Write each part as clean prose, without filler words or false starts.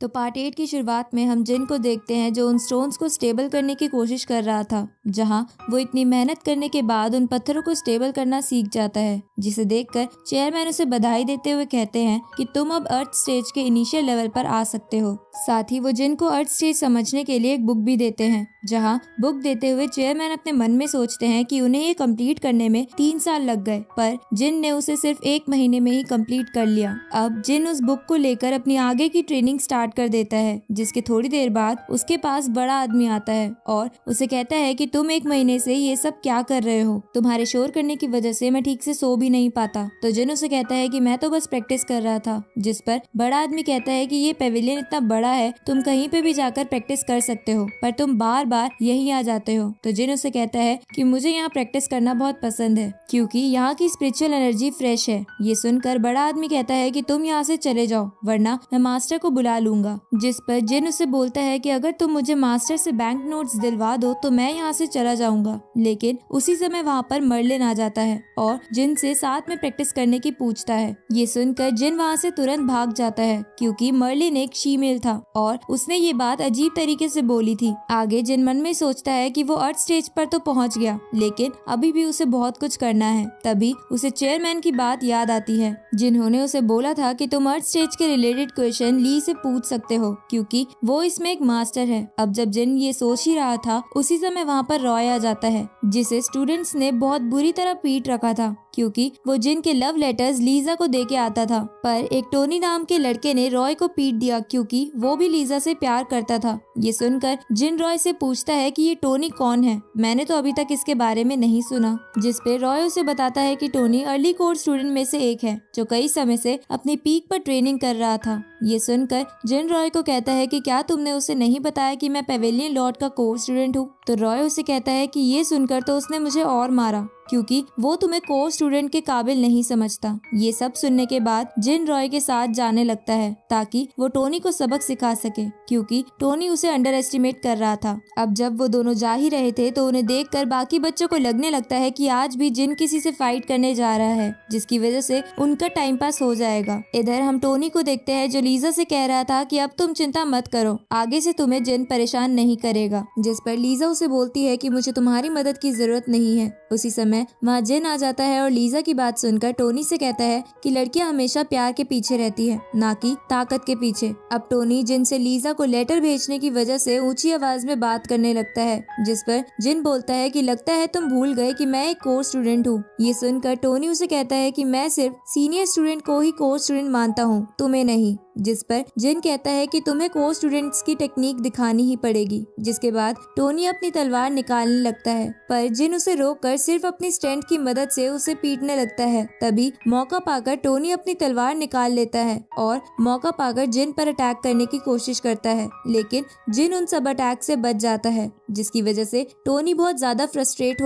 तो पार्ट 8 की शुरुआत में हम जिन को देखते हैं जो उन स्टोन्स को स्टेबल करने की कोशिश कर रहा था, जहां वो इतनी मेहनत करने के बाद उन पत्थरों को स्टेबल करना सीख जाता है, जिसे देखकर चेयरमैन उसे बधाई देते हुए कहते हैं कि तुम अब अर्थ स्टेज के इनिशियल लेवल पर आ सकते हो। साथ ही वो जिन को अर्थ स्टेज समझने के लिए एक बुक भी देते हैं, जहां बुक देते हुए चेयरमैन अपने मन में सोचते हैं कि उन्हें ये कंप्लीट करने में 3 साल लग गए, पर जिन ने उसे सिर्फ 1 महीने में ही कंप्लीट कर लिया। अब जिन उस बुक को लेकर अपनी आगे की ट्रेनिंग स्टार्ट कर देता है, जिसके थोड़ी देर बाद उसके पास बड़ा आदमी आता है और उसे कहता है कि तुम 1 महीने से ये सब क्या कर रहे हो, तुम्हारे शोर करने की वजह से मैं ठीक से सो भी नहीं पाता। तो जिन उसे कहता है कि मैं तो बस प्रैक्टिस कर रहा था, जिस पर बड़ा आदमी कहता है कि ये पेविलियन इतना बड़ा है, तुम कहीं पे भी जाकर प्रैक्टिस कर सकते हो, पर तुम बार बार यहीं आ जाते हो। तो जिन उसे कहता है कि मुझे यहाँ प्रैक्टिस करना बहुत पसंद है, क्योंकि यहाँ की स्पिरिचुअल एनर्जी फ्रेश है। ये सुनकर बड़ा आदमी कहता है कि तुम यहाँ से चले जाओ, वरना मैं मास्टर को बुला लूंगा। जिस पर जिन उसे बोलता है कि अगर तुम मुझे मास्टर से बैंक नोट्स दिलवा दो तो मैं यहाँ से चला जाऊंगा। लेकिन उसी समय वहाँ पर मर्लिन आ जाता है और जिन से साथ में प्रैक्टिस करने की पूछता है। ये सुनकर जिन वहाँ से तुरंत भाग जाता है, क्योंकि मर्लिन एक शीमेल था और उसने ये बात अजीब तरीके से बोली थी। आगे जिन मन में सोचता है कि वो अर्थ स्टेज पर तो पहुँच गया, लेकिन अभी भी उसे बहुत कुछ करना है। तभी उसे चेयरमैन की बात याद आती है, जिन्होंने उसे बोला था कि तुम अर्थ स्टेज के रिलेटेड क्वेश्चन ली से पूछ सकते हो, क्योंकि वो इसमें एक मास्टर है। अब जब जिन ये सोच ही रहा था, उसी समय वहाँ पर रॉय आ जाता है, जिसे स्टूडेंट्स ने बहुत बुरी तरह पीट रखा था, क्योंकि वो जिन के लव लेटर्स लीजा को दे के आता था। पर एक टोनी नाम के लड़के ने रॉय को पीट दिया, क्योंकि वो भी लीजा से प्यार करता था। ये सुनकर जिन रॉय से पूछता है कि ये टोनी कौन है, मैंने तो अभी तक इसके बारे में नहीं सुना। जिस पे रॉय उसे बताता है कि टोनी अर्ली कोर स्टूडेंट में से एक है, जो कई समय से अपनी पीक पर ट्रेनिंग कर रहा था। ये सुनकर जिन रॉय को कहता है कि क्या तुमने उसे नहीं बताया कि मैं पेविलियन लॉर्ड का कोर स्टूडेंट हूँ। तो रॉय उसे कहता है कि ये सुनकर तो उसने मुझे और मारा, क्योंकि वो तुम्हें कोर स्टूडेंट के काबिल नहीं समझता। ये सब सुनने के बाद जिन रॉय के साथ जाने लगता है, ताकि वो टोनी को सबक सिखा सके, क्योंकि टोनी उसे अंडर एस्टिमेट कर रहा था। अब जब वो दोनों जा ही रहे थे तो उन्हें देखकर बाकी बच्चों को लगने लगता है कि आज भी जिन किसी से फाइट करने जा रहा है, जिसकी वजह से उनका टाइम पास हो जाएगा। इधर हम टोनी को देखते हैं, जो लीजा से कह रहा था कि अब तुम चिंता मत करो, आगे से तुम्हें जिन परेशान नहीं करेगा। जिस पर लीजा उसे बोलती है कि मुझे तुम्हारी मदद की जरूरत नहीं है। उसी समय वहाँ जिन आ जाता है और लीजा की बात सुनकर टोनी से कहता है कि लड़कियां हमेशा प्यार के पीछे रहती है, ना कि ताकत के पीछे। अब टोनी जिन से लीजा को लेटर भेजने की वजह से ऊंची आवाज में बात करने लगता है, जिस पर जिन बोलता है कि लगता है तुम भूल गए कि मैं एक कोर स्टूडेंट हूँ। ये सुनकर टोनी उसे कहता है कि मैं सिर्फ सीनियर स्टूडेंट को ही कोर स्टूडेंट मानता हूँ, तुम्हें नहीं। जिस पर जिन कहता है कि तुम्हें कोर स्टूडेंट्स की टेक्निक दिखानी ही पड़ेगी। जिसके बाद टोनी अपनी तलवार निकालने लगता है, पर जिन उसे रोककर सिर्फ अपनी स्ट्रेंथ की मदद से उसे पीटने लगता है। तभी मौका पाकर टोनी अपनी तलवार निकाल लेता है और मौका पाकर जिन पर अटैक करने की कोशिश करता है, लेकिन जिन उन सब अटैक से बच जाता है, जिसकी वजह से टोनी बहुत ज्यादा फ्रस्ट्रेट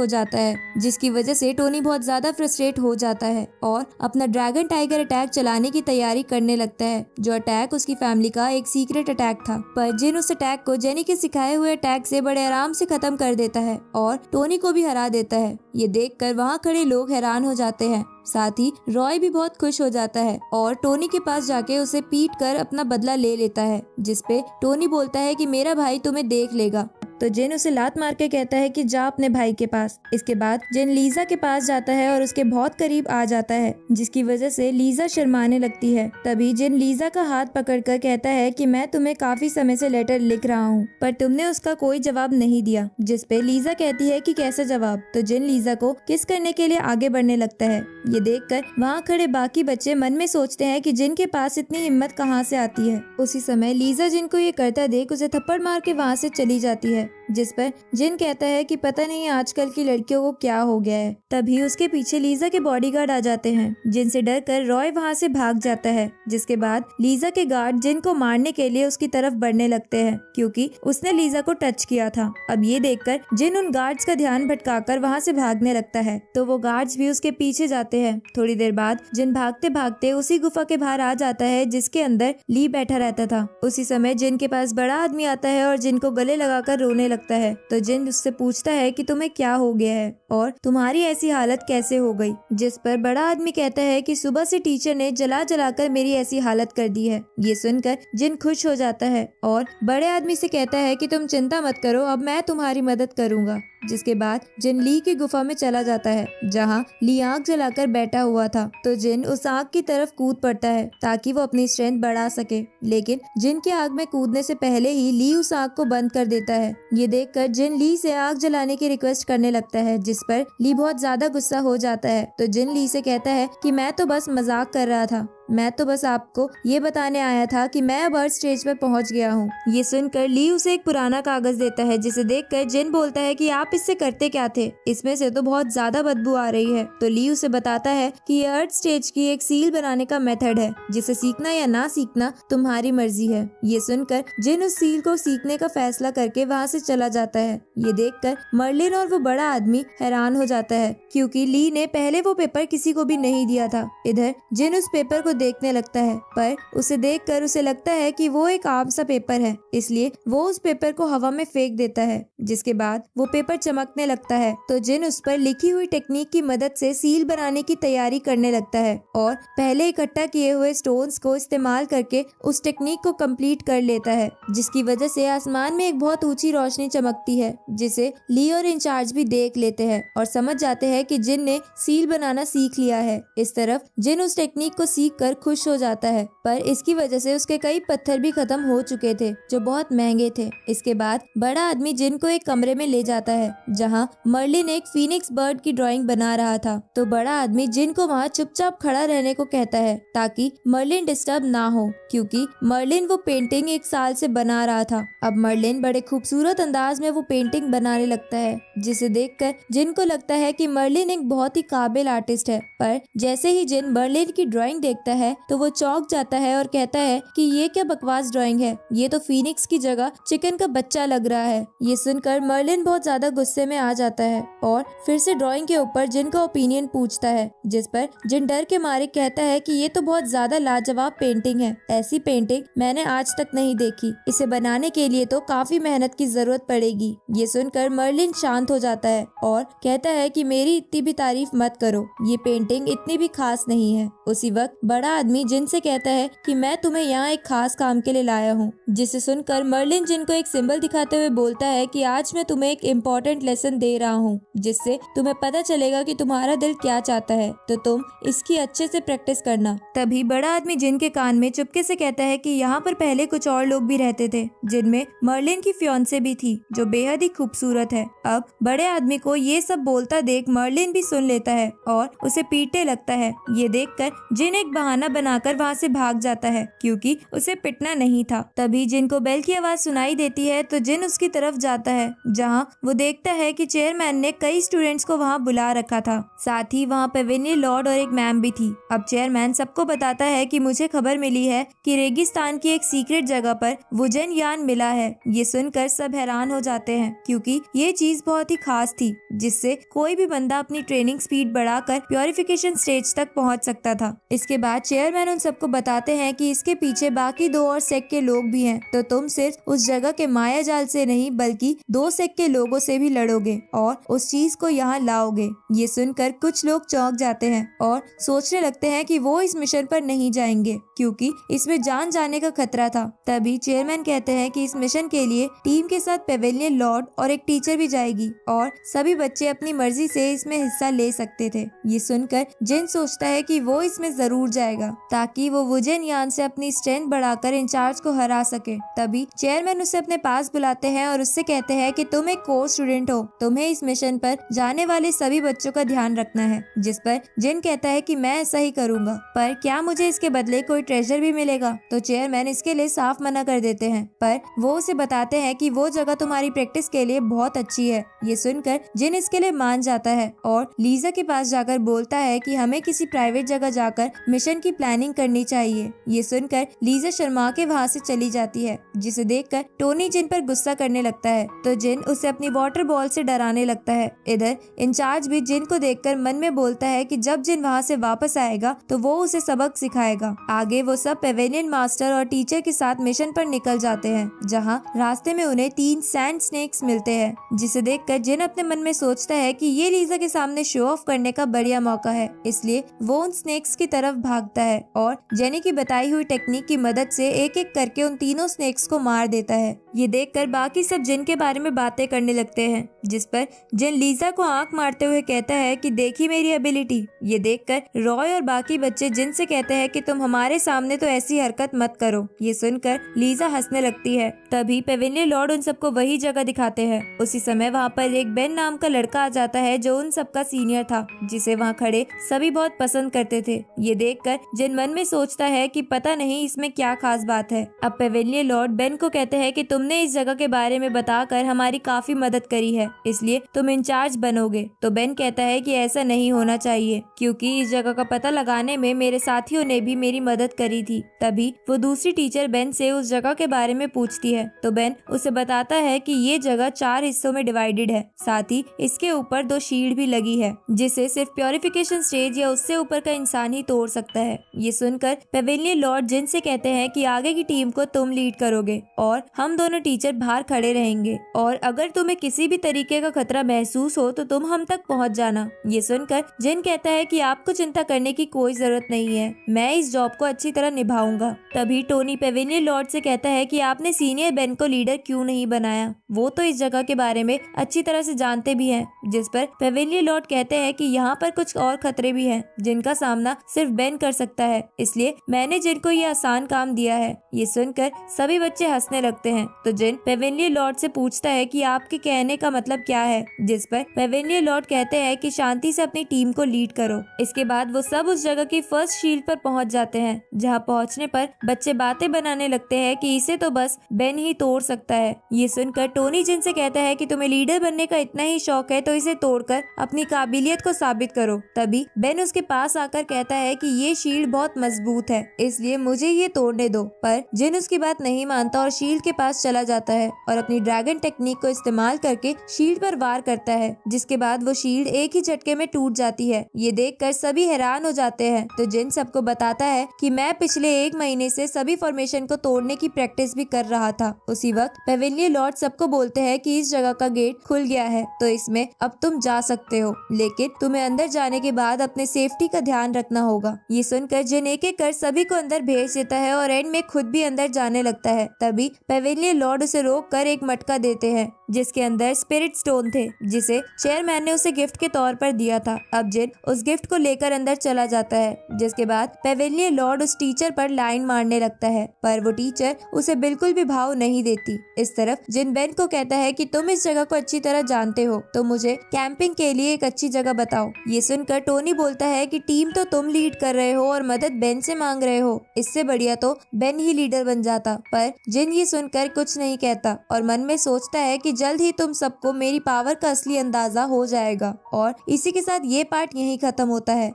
हो जाता है और अपना ड्रैगन टाइगर अटैक चलाने की तैयारी करने लगता है, जो अटैक उसकी फैमिली का एक सीक्रेट अटैक था। पर जिन उस अटैक को जेनी के सिखाए हुए अटैक से बड़े आराम से खत्म कर देता है और टोनी को भी हरा देता है। ये देखकर वहाँ खड़े लोग हैरान हो जाते हैं। साथ ही रॉय भी बहुत खुश हो जाता है और टोनी के पास जाके उसे पीट कर अपना बदला ले लेता है, जिसपे टोनी बोलता है कि मेरा भाई तुम्हें देख लेगा। तो जिन उसे लात मार के कहता है कि जा अपने भाई के पास। इसके बाद जिन लीजा के पास जाता है और उसके बहुत करीब आ जाता है, जिसकी वजह से लीजा शर्माने लगती है। तभी जिन लीजा का हाथ पकड़कर कहता है कि मैं तुम्हें काफी समय से लेटर लिख रहा हूँ, पर तुमने उसका कोई जवाब नहीं दिया। जिस पे लीजा कहती है कि कैसा जवाब। तो जिन लीजा को किस करने के लिए आगे बढ़ने लगता है। ये देखकर वहाँ खड़े बाकी बच्चे मन में सोचते हैं कि जिन के पास इतनी हिम्मत कहाँ से आती है। उसी समय लीजा जिन को ये करता देख उसे थप्पड़ मार के वहाँ से चली जाती है, जिस पर जिन कहता है कि पता नहीं आजकल की लड़कियों को क्या हो गया है। तभी उसके पीछे लीजा के बॉडीगार्ड आ जाते हैं, जिनसे डरकर रॉय वहाँ से भाग जाता है। जिसके बाद लीजा के गार्ड जिन को मारने के लिए उसकी तरफ बढ़ने लगते हैं, क्योंकि उसने लीजा को टच किया था। अब ये देखकर जिन उन गार्ड्स का ध्यान भटकाकर वहाँ से भागने लगता है, तो वो गार्ड्स भी उसके पीछे जाते हैं। थोड़ी देर बाद जिन भागते भागते उसी गुफा के बाहर आ जाता है, जिसके अंदर ली बैठा रहता था। उसी समय जिन के पास बड़ा आदमी आता है और जिन को गले लगाकर रोने लगता लगता है। तो जिन उससे पूछता है कि तुम्हें क्या हो गया है और तुम्हारी ऐसी हालत कैसे हो गई, जिस पर बड़ा आदमी कहता है कि सुबह से टीचर ने जला जलाकर मेरी ऐसी हालत कर दी है। ये सुनकर जिन खुश हो जाता है और बड़े आदमी से कहता है कि तुम चिंता मत करो, अब मैं तुम्हारी मदद करूंगा। जिसके बाद जिन ली की गुफा में चला जाता है जहाँ ली आग जलाकर बैठा हुआ था। तो जिन उस आग की तरफ कूद पड़ता है ताकि वो अपनी स्ट्रेंथ बढ़ा सके, लेकिन जिन के आग में कूदने से पहले ही ली उस आग को बंद कर देता है। ये देखकर जिन ली से आग जलाने की रिक्वेस्ट करने लगता है, जिस पर ली बहुत ज्यादा गुस्सा हो जाता है। तो जिन ली से कहता है कि मैं तो बस मजाक कर रहा था, मैं तो बस आपको ये बताने आया था कि मैं अब अर्थ स्टेज पर पहुंच गया हूँ। ये सुनकर ली उसे एक पुराना कागज देता है, जिसे देखकर जिन बोलता है कि आप इससे करते क्या थे, इसमें से तो बहुत ज्यादा बदबू आ रही है। तो ली उसे बताता है कि ये अर्थ स्टेज की एक सील बनाने का मेथड है, जिसे सीखना या ना सीखना तुम्हारी मर्जी है। ये सुनकर जिन उस सील को सीखने का फैसला करके वहाँ से चला जाता है। ये देखकर मर्लिन और वो बड़ा आदमी हैरान हो जाता है, क्योंकि ली ने पहले वो पेपर किसी को भी नहीं दिया था। इधर जिन उस पेपर को देखने लगता है, पर उसे देखकर उसे लगता है कि वो एक आम सा पेपर है, इसलिए वो उस पेपर को हवा में फेंक देता है। जिसके बाद वो पेपर चमकने लगता है। तो जिन उस पर लिखी हुई टेक्निक की मदद से सील बनाने की तैयारी करने लगता है और पहले इकट्ठा किए हुए स्टोन्स को इस्तेमाल करके उस टेक्निक को कंप्लीट कर लेता है, जिसकी वजह से आसमान में एक बहुत ऊंची रोशनी चमकती है, जिसे ली और इंचार्ज भी देख लेते हैं और समझ जाते हैं कि जिन ने सील बनाना सीख लिया है। इस तरफ जिन उस टेक्निक को सीख कर खुश हो जाता है, पर इसकी वजह से उसके कई पत्थर भी खत्म हो चुके थे जो बहुत महंगे थे। इसके बाद बड़ा आदमी जिन को एक कमरे में ले जाता है जहां मर्लिन एक फीनिक्स बर्ड की ड्राइंग बना रहा था। तो बड़ा आदमी जिन को वहां चुपचाप खड़ा रहने को कहता है ताकि मर्लिन डिस्टर्ब ना हो, क्योंकि मर्लिन वो पेंटिंग 1 साल से बना रहा था। अब मर्लिन बड़े खूबसूरत अंदाज में वो पेंटिंग बनाने लगता है, जिसे देखकर जिन को लगता है कि मर्लिन एक बहुत ही काबिल आर्टिस्ट है। पर जैसे ही जिन मर्लिन की ड्राइंग देखता है तो वो चौंक जाता है और कहता है कि ये क्या बकवास ड्राइंग है, ये तो फीनिक्स की जगह चिकन का बच्चा लग रहा है। ये सुनकर मर्लिन बहुत ज्यादा गुस्से में आ जाता है और फिर से ड्राइंग के ऊपर जिन का ओपिनियन पूछता है, जिस पर जिन डर के मारे कहता है कि ये तो बहुत ज्यादा लाजवाब पेंटिंग है, ऐसी पेंटिंग मैंने आज तक नहीं देखी, इसे बनाने के लिए तो काफी मेहनत की जरूरत पड़ेगी। ये सुनकर मर्लिन शांत हो जाता है और कहता है कि मेरी इतनी भी तारीफ मत करो, ये पेंटिंग इतनी भी खास नहीं है। उसी वक्त बड़ा आदमी जिन से कहता है कि मैं तुम्हें यहाँ एक खास काम के लिए लाया हूँ, जिसे सुनकर मर्लिन जिन को एक सिंबल दिखाते हुए बोलता है कि आज मैं तुम्हें एक इम्पोर्टेंट लेसन दे रहा हूँ, जिससे तुम्हें पता चलेगा कि तुम्हारा दिल क्या चाहता है, तो तुम इसकी अच्छे से प्रैक्टिस करना। तभी बड़ा आदमी जिन के कान में चुपके से कहता है कि यहाँ पर पहले कुछ और लोग भी रहते थे, जिनमें मर्लिन की फियांसे भी थी, जो बेहद ही खूबसूरत है। अब बड़े आदमी को ये सब बोलता देख मर्लिन भी सुन लेता है और उसे पीटने लगता है। ये देखकर जिन एक बहाना बनाकर वहाँ से भाग जाता है, क्योंकि उसे पिटना नहीं था। तभी जिन को बेल की आवाज सुनाई देती है, तो जिन उसकी तरफ जाता है, जहाँ वो देखता है कि चेयरमैन ने कई स्टूडेंट्स को वहाँ बुला रखा था, साथ ही वहाँ पेवेनियर लॉर्ड और एक मैम भी थी। अब चेयरमैन सबको बताता है कि मुझे खबर मिली है कि रेगिस्तान की एक सीक्रेट जगह पर वुजन यान मिला है। ये सुनकर सब हैरान हो जाते हैं, क्योंकि ये चीज बहुत ही खास थी, जिससे कोई भी बंदा अपनी ट्रेनिंग स्पीड बढ़ाकर प्योरिफिकेशन स्टेज तक पहुंच सकता था। इसके बाद चेयरमैन उन सबको बताते हैं कि इसके पीछे बाकी 2 और सेक्ट के लोग भी हैं, तो तुम सिर्फ उस जगह के माया जाल से नहीं बल्कि 2 सेक्ट के लोगों से भी लड़ोगे और उस चीज को यहाँ लाओगे। ये सुनकर कुछ लोग चौंक जाते हैं और सोचने लगते हैं कि वो इस मिशन पर नहीं जाएंगे, क्योंकि इसमें जान जाने का खतरा था। तभी चेयरमैन कहते हैं कि इस मिशन के लिए टीम के साथ पेवेलियन लॉर्ड और एक टीचर भी जाएगी और सभी बच्चे अपनी मर्जी से इसमें हिस्सा ले सकते थे। ये सुनकर जिन सोचता है कि वो इसमें जरूर जाएगा ताकि वो वुजन यान से अपनी स्ट्रेंथ बढ़ाकर इंचार्ज को हरा सके। तभी चेयरमैन उसे अपने पास बुलाते हैं और उससे कहते हैं कि तुम एक कोर स्टूडेंट हो, तुम्हें इस मिशन पर जाने वाले सभी बच्चों का ध्यान रखना है। जिस पर जिन कहता है कि मैं ऐसा ही करूंगा, पर क्या मुझे इसके बदले कोई ट्रेजर भी मिलेगा? तो चेयरमैन इसके लिए साफ मना कर देते हैं, पर वो उसे बताते हैं कि वो जगह तुम्हारी प्रैक्टिस के लिए बहुत अच्छी है। ये सुनकर जिन इसके लिए मान जाता है और लीजा के पास जाकर बोलता है कि हमें किसी प्राइवेट जगह जाकर मिशन प्लान की प्लानिंग करनी चाहिए। ये सुनकर लीजा शर्मा के वहाँ से चली जाती है, जिसे देखकर टोनी जिन पर गुस्सा करने लगता है तो जिन उसे अपनी वाटर बॉल से डराने लगता है। इधर इंचार्ज भी जिन को देखकर मन में बोलता है कि जब जिन वहाँ से वापस आएगा तो वो उसे सबक सिखाएगा। आगे वो सब पेवेलियन मास्टर और टीचर के साथ मिशन पर निकल जाते हैं, जहाँ रास्ते में उन्हें 3 सैंड स्नेक्स मिलते हैं, जिसे देखकर जिन अपने मन में सोचता है कि ये लीजा के सामने शो ऑफ करने का बढ़िया मौका है, इसलिए वो उन स्नेक्स की तरफ भागता है और जेनी की बताई हुई टेक्निक की मदद से एक एक करके उन तीनों स्नेक्स को मार देता है। ये देखकर बाकी सब जिन के बारे में बातें करने लगते हैं, जिस पर जिन लीजा को आंख मारते हुए कहता है कि देखी मेरी एबिलिटी। ये देखकर रॉय और बाकी बच्चे जिन से कहते हैं कि तुम हमारे सामने तो ऐसी हरकत मत करो। ये सुनकर लीजा हंसने लगती है। तभी पेवेलियन लॉर्ड उन सबको वही जगह दिखाते हैं। उसी समय वहाँ पर एक बेन नाम का लड़का आ जाता है जो उन सबका सीनियर था, जिसे वहाँ खड़े सभी बहुत पसंद करते थे। ये देखकर जिन मन में सोचता है कि पता नहीं इसमें क्या खास बात है। अब पेवेलियन लॉर्ड बेन को कहते हैं कि तुमने इस जगह के बारे में बताकर हमारी काफी मदद करी है, इसलिए तुम इंचार्ज बनोगे। तो बेन कहता है कि ऐसा नहीं होना चाहिए, क्योंकि इस जगह का पता लगाने में मेरे साथियों ने भी मेरी मदद करी थी। तभी वो दूसरी टीचर बेन से उस जगह के बारे में पूछती है, तो बेन उसे बताता है कि ये जगह 4 हिस्सों में डिवाइडेड है, साथ ही इसके ऊपर 2 शील्ड भी लगी है, जिसे सिर्फ प्योरिफिकेशन स्टेज या उससे ऊपर का इंसान ही तोड़ सकता है। ये सुनकर पेवेलियन लॉर्ड जिन से कहते हैं कि आगे की टीम को तुम लीड करोगे और हम दोनों टीचर बाहर खड़े रहेंगे, और अगर तुम्हें किसी भी तरीके का खतरा महसूस हो तो तुम हम तक पहुंच जाना। ये सुनकर जिन कहता है कि आपको चिंता करने की कोई जरूरत नहीं है, मैं इस जॉब को अच्छी तरह निभाऊंगा। तभी टोनी पेवेलियन लॉर्ड से कहता है कि आपने सीनियर बेन को लीडर क्यों नहीं बनाया, वो तो इस जगह के बारे में अच्छी तरह से जानते भी हैं। जिस पर पेवेलियन लॉर्ड कहते हैं कि यहाँ पर कुछ और खतरे भी हैं जिनका सामना सिर्फ बेन कर सकता है, इसलिए मैंने जिन को ये आसान काम दिया है। ये सुनकर सभी बच्चे हंसने लगते हैं। तो जिन पेवेलियन लॉर्ड से पूछता है कि आपके कहने का मतलब क्या है, जिस पर पेवेलियन लॉर्ड कहते हैं कि शांति से अपनी टीम को लीड करो। इसके बाद वो सब उस जगह की फर्स्ट शील्ड पर पहुंच जाते हैं, जहां पहुंचने पर बच्चे बातें बनाने लगते हैं कि इसे तो बस बेन ही तोड़ सकता है। ये सुनकर टोनी जिन से कहता है कि तुम्हें लीडर बनने का इतना ही शौक है तो इसे तोड़कर अपनी काबिलियत को साबित करो। तभी बेन उसके पास आकर कहता है कि ये शील्ड बहुत मजबूत है, इसलिए मुझे ये तोड़ने दो। पर जिन उसकी बात नहीं मानता और शील्ड के पास चला जाता है और अपनी ड्रैगन टेक्निक को इस्तेमाल करके शील्ड पर वार करता है, जिसके बाद वो शील्ड एक ही झटके में टूट जाती है। ये देखकर सभी हैरान हो जाते हैं। तो जिन सबको बताता है कि मैं पिछले 1 महीने से सभी फॉर्मेशन को तोड़ने की प्रैक्टिस भी कर रहा था। उसी वक्त पेवेलियन लॉर्ड सबको बोलते हैं कि इस जगह का गेट खुल गया है, तो इसमें अब तुम जा सकते हो, लेकिन तुम्हें अंदर जाने के बाद अपने सेफ्टी का ध्यान रखना होगा। ये सुनकर जिन एक एक कर सभी को अंदर भेज देता है और एंड में खुद भी अंदर जाने लगता है। तभी पेवेलियन लॉर्ड उसे रोक कर एक मटका देते हैं, जिसके अंदर स्पिरिट स्टोन थे, जिसे चेयरमैन ने उसे गिफ्ट के तौर पर दिया था। अब जिन उस गिफ्ट को लेकर अंदर चला जाता है, जिसके बाद पेवेलियन लॉर्ड उस टीचर पर लाइन मारने लगता है, पर वो टीचर उसे बिल्कुल भी भाव नहीं देती। इस तरफ जिन बेन को कहता है कि तुम इस जगह को अच्छी तरह जानते हो, तो मुझे कैंपिंग के लिए एक अच्छी जगह बताओ। ये सुनकर टोनी बोलता है कि टीम तो तुम लीड कर रहे हो और मदद बेन से मांग रहे हो, इससे बढ़िया तो बेन ही लीडर बन जाता। पर जिन ये सुनकर कुछ नहीं कहता और मन में सोचता है कि जल्द ही तुम सबको मेरी पावर का असली अंदाजा हो जाएगा। और इसी के साथ ये पार्ट यहीं खत्म होता है।